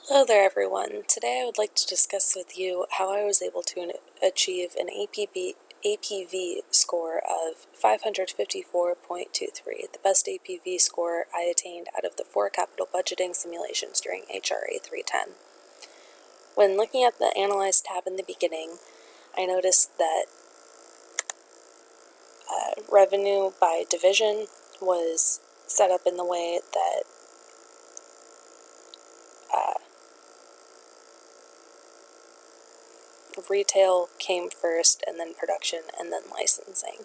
Hello there everyone. Today I would like to discuss with you how I was able to achieve an APV score of 554.23, the best APV score I attained out of the 4 capital budgeting simulations during HRA 310. When looking at the Analyze tab in the beginning, I noticed that revenue by division was set up in the way that retail came first, and then production, and then licensing.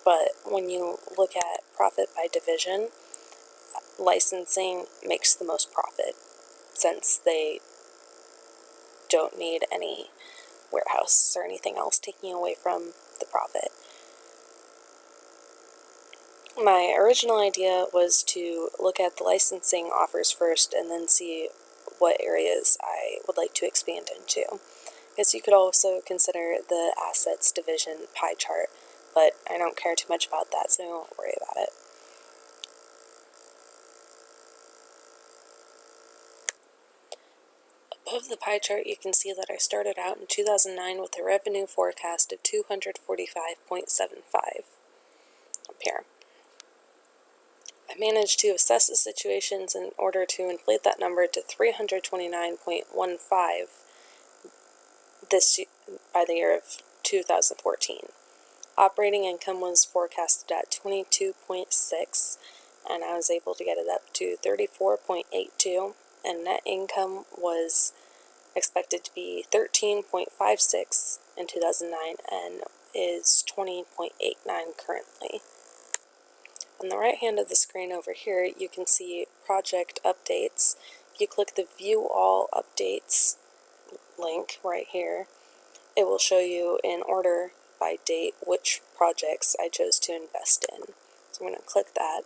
But when you look at profit by division, licensing makes the most profit since they don't need any warehouses or anything else taking away from the profit. My original idea was to look at the licensing offers first and then see what areas I would like to expand into. Because you could also consider the assets division pie chart, but I don't care too much about that, so I won't worry about it. Above the pie chart, you can see that I started out in 2009 with a revenue forecast of 245.75 up here. I managed to assess the situations in order to inflate that number to 329.15 by the year of 2014. Operating income was forecasted at 22.6, and I was able to get it up to 34.82, and net income was expected to be 13.56 in 2009 and is 20.89 currently. On the right hand of the screen over here, you can see project updates. If you click the View All Updates link right here, it will show you in order by date which projects I chose to invest in. So I'm going to click that.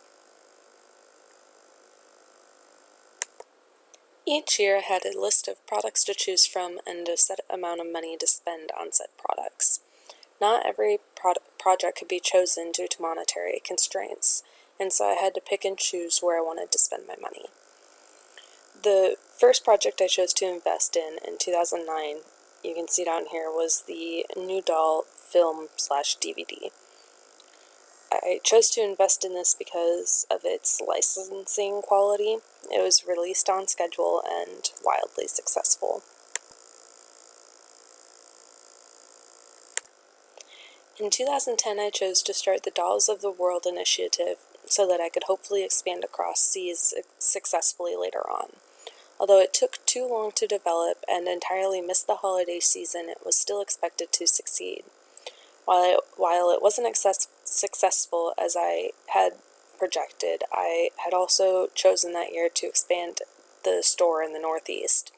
Each year I had a list of products to choose from and a set amount of money to spend on said products. Not every project could be chosen due to monetary constraints, and so I had to pick and choose where I wanted to spend my money. The first project I chose to invest in 2009, you can see down here, was the New Doll film/DVD. I chose to invest in this because of its licensing quality. It was released on schedule and wildly successful. In 2010, I chose to start the Dolls of the World initiative so that I could hopefully expand across seas successfully later on. Although it took too long to develop and entirely missed the holiday season, it was still expected to succeed. While it wasn't successful as I had projected, I had also chosen that year to expand the store in the Northeast,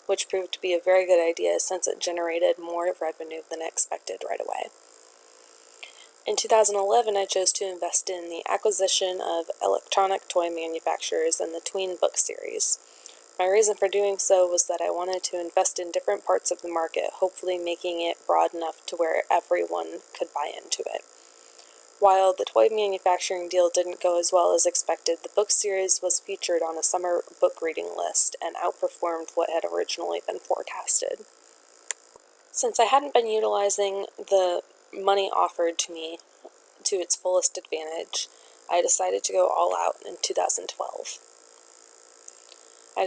which proved to be a very good idea since it generated more revenue than expected right away. In 2011, I chose to invest in the acquisition of electronic toy manufacturers and the Tween book series. My reason for doing so was that I wanted to invest in different parts of the market, hopefully making it broad enough to where everyone could buy into it. While the toy manufacturing deal didn't go as well as expected, the book series was featured on a summer book reading list and outperformed what had originally been forecasted. Since I hadn't been utilizing the money offered to me to its fullest advantage, I decided to go all out in 2012. I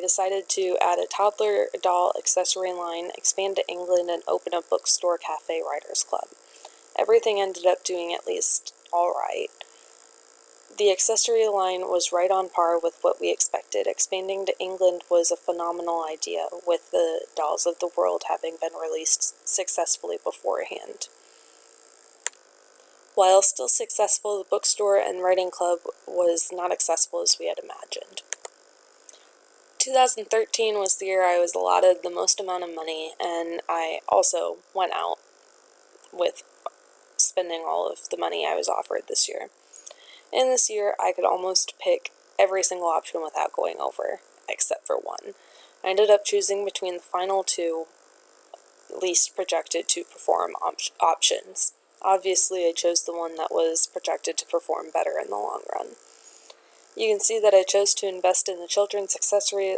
decided to add a toddler doll accessory line, expand to England, and open a bookstore cafe writers club. Everything ended up doing at least alright. The accessory line was right on par with what we expected. Expanding to England was a phenomenal idea, with the Dolls of the World having been released successfully beforehand. While still successful, the bookstore and writing club was not accessible as we had imagined. 2013 was the year I was allotted the most amount of money, and I also went out with spending all of the money I was offered this year. In this year, I could almost pick every single option without going over, except for one. I ended up choosing between the final two least projected to perform options. Obviously, I chose the one that was projected to perform better in the long run. You can see that I chose to invest in the children's accessory